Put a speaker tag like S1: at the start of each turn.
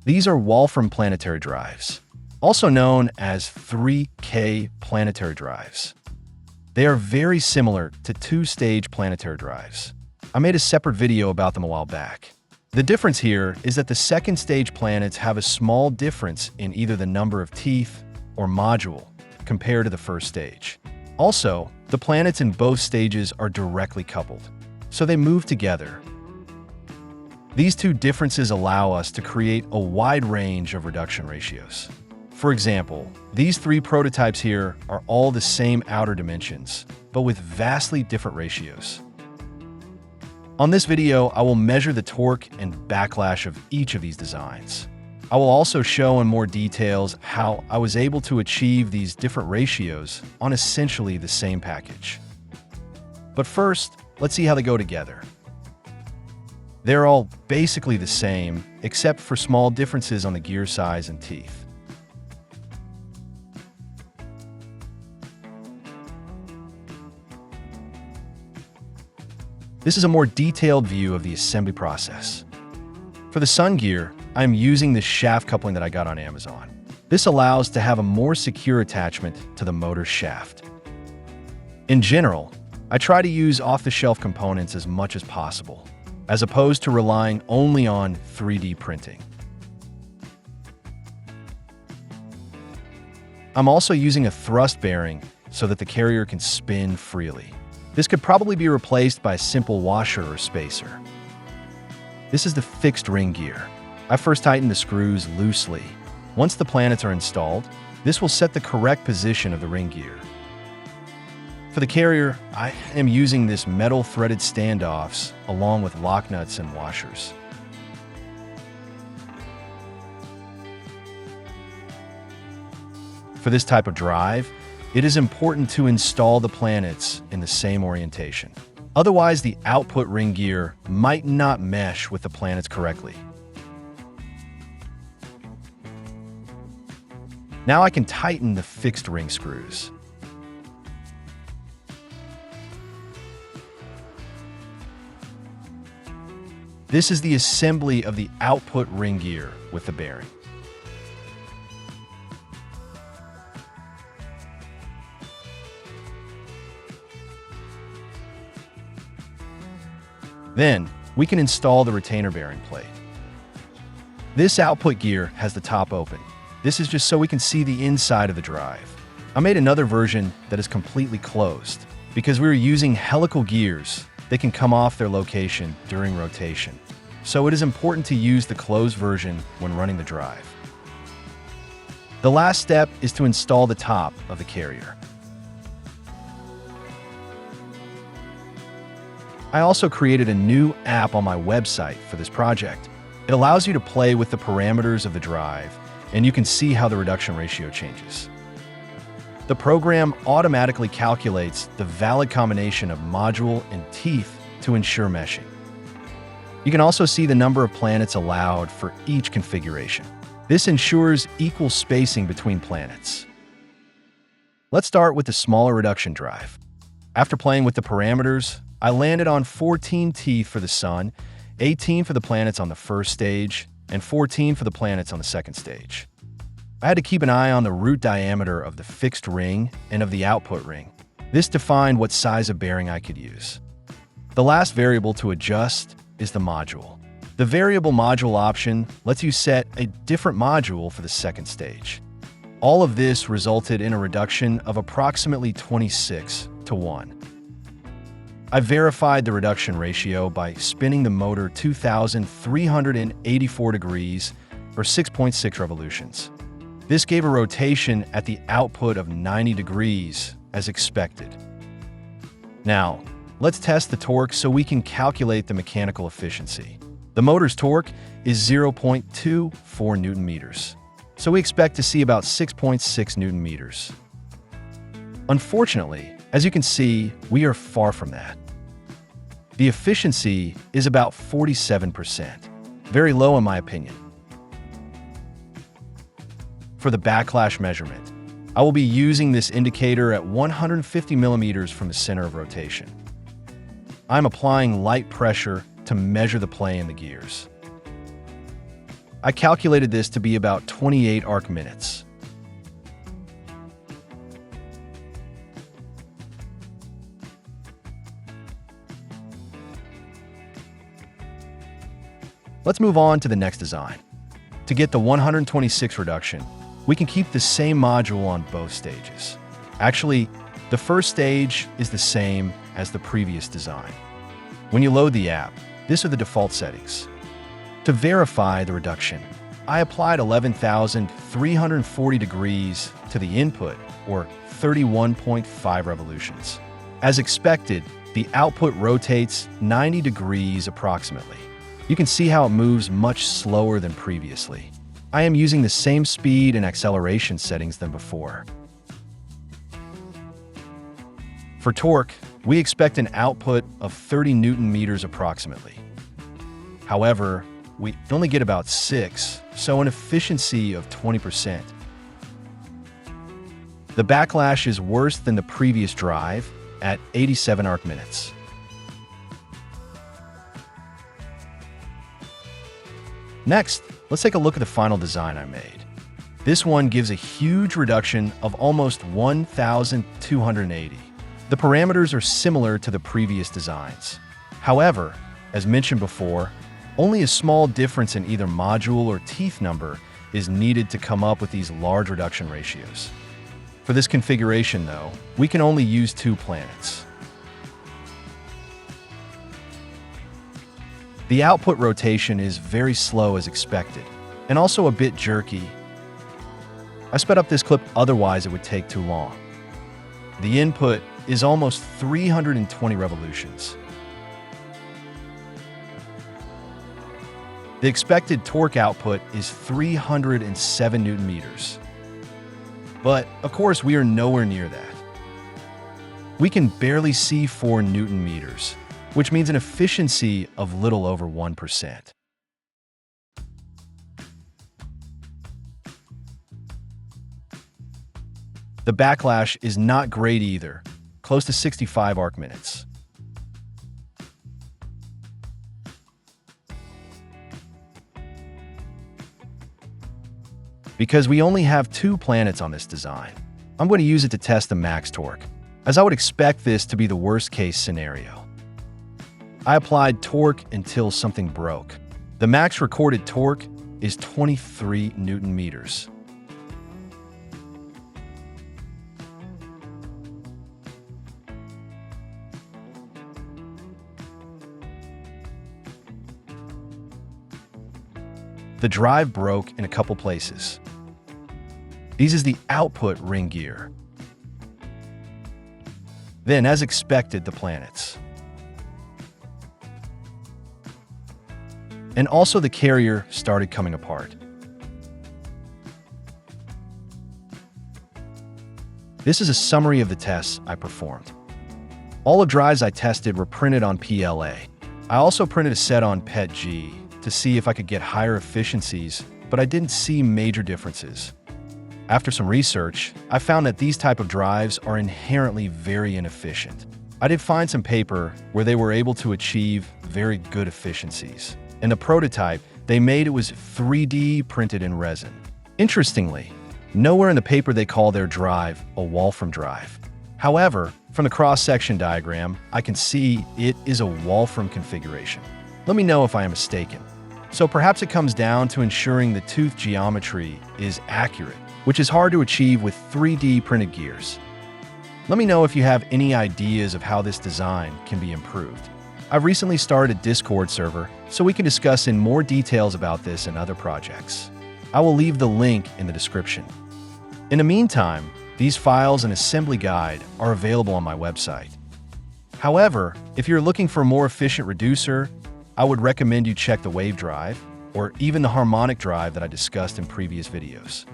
S1: These are Wolfrom Planetary drives, also known as 3K planetary drives. They are very similar to two-stage planetary drives. I made a separate video about them a while back. The difference here is that the second-stage planets have a small difference in either the number of teeth or module compared to the first stage. Also, the planets in both stages are directly coupled, so they move together. These two differences allow us to create a wide range of reduction ratios. For example, these three prototypes here are all the same outer dimensions, but with vastly different ratios. On this video, I will measure the torque and backlash of each of these designs. I will also show in more details how I was able to achieve these different ratios on essentially the same package. But first, let's see how they go together. They're all basically the same, except for small differences on the gear size and teeth. This is a more detailed view of the assembly process. For the sun gear, I'm using this shaft coupling that I got on Amazon. This allows to have a more secure attachment to the motor shaft. In general, I try to use off-the-shelf components as much as possible, as opposed to relying only on 3D printing. I'm also using a thrust bearing so that the carrier can spin freely. This could probably be replaced by a simple washer or spacer. This is the fixed ring gear. I first tighten the screws loosely. Once the planets are installed, this will set the correct position of the ring gear. For the carrier, I am using this metal threaded standoffs along with lock nuts and washers. For this type of drive, it is important to install the planets in the same orientation. Otherwise, the output ring gear might not mesh with the planets correctly. Now I can tighten the fixed ring screws. This is the assembly of the output ring gear with the bearing. Then, we can install the retainer bearing plate. This output gear has the top open. This is just so we can see the inside of the drive. I made another version that is completely closed. Because we were using helical gears, they can come off their location during rotation. So it is important to use the closed version when running the drive. The last step is to install the top of the carrier. I also created a new app on my website for this project. It allows you to play with the parameters of the drive, and you can see how the reduction ratio changes. The program automatically calculates the valid combination of module and teeth to ensure meshing. You can also see the number of planets allowed for each configuration. This ensures equal spacing between planets. Let's start with the smaller reduction drive. After playing with the parameters, I landed on 14 teeth for the sun, 18 for the planets on the first stage, and 14 for the planets on the second stage. I had to keep an eye on the root diameter of the fixed ring and of the output ring. This defined what size of bearing I could use. The last variable to adjust is the module. The variable module option lets you set a different module for the second stage. All of this resulted in a reduction of approximately 26:1. I verified the reduction ratio by spinning the motor 2,384 degrees or 6.6 revolutions. This gave a rotation at the output of 90 degrees as expected. Now, let's test the torque so we can calculate the mechanical efficiency. The motor's torque is 0.24 Newton meters, so we expect to see about 6.6 Newton meters. Unfortunately, as you can see, we are far from that. The efficiency is about 47%, very low in my opinion. For the backlash measurement, I will be using this indicator at 150 millimeters from the center of rotation. I'm applying light pressure to measure the play in the gears. I calculated this to be about 28 arc minutes. Let's move on to the next design. To get the 126 reduction, we can keep the same module on both stages. Actually, the first stage is the same as the previous design. When you load the app, these are the default settings. To verify the reduction, I applied 11,340 degrees to the input, or 31.5 revolutions. As expected, the output rotates 90 degrees approximately. You can see how it moves much slower than previously. I am using the same speed and acceleration settings than before. For torque, we expect an output of 30 Newton meters approximately. However, we only get about 6, so an efficiency of 20%. The backlash is worse than the previous drive at 87 arc minutes. Next, let's take a look at the final design I made. This one gives a huge reduction of almost 1,280. The parameters are similar to the previous designs. However, as mentioned before, only a small difference in either module or teeth number is needed to come up with these large reduction ratios. For this configuration, though, we can only use 2 planets. The output rotation is very slow as expected, and also a bit jerky. I sped up this clip, otherwise it would take too long. The input is almost 320 revolutions. The expected torque output is 307 Newton meters. But, of course, we are nowhere near that. We can barely see 4 Newton meters, which means an efficiency of little over 1%. The backlash is not great either, close to 65 arc minutes. Because we only have 2 planets on this design, I'm going to use it to test the max torque, as I would expect this to be the worst-case scenario. I applied torque until something broke. The max recorded torque is 23 Newton meters. The drive broke in a couple places. This is the output ring gear. Then, as expected, the planets. And also the carrier started coming apart. This is a summary of the tests I performed. All the drives I tested were printed on PLA. I also printed a set on PETG to see if I could get higher efficiencies, but I didn't see major differences. After some research, I found that these type of drives are inherently very inefficient. I did find some paper where they were able to achieve very good efficiencies. In the prototype they made, it was 3D printed in resin. Interestingly, nowhere in the paper they call their drive a Wolfrom drive. However, from the cross-section diagram, I can see it is a Wolfrom configuration. Let me know if I am mistaken. So perhaps it comes down to ensuring the tooth geometry is accurate, which is hard to achieve with 3D printed gears. Let me know if you have any ideas of how this design can be improved. I've recently started a Discord server, so we can discuss in more details about this and other projects. I will leave the link in the description. In the meantime, these files and assembly guide are available on my website. However, if you're looking for a more efficient reducer, I would recommend you check the wave drive, or even the harmonic drive that I discussed in previous videos.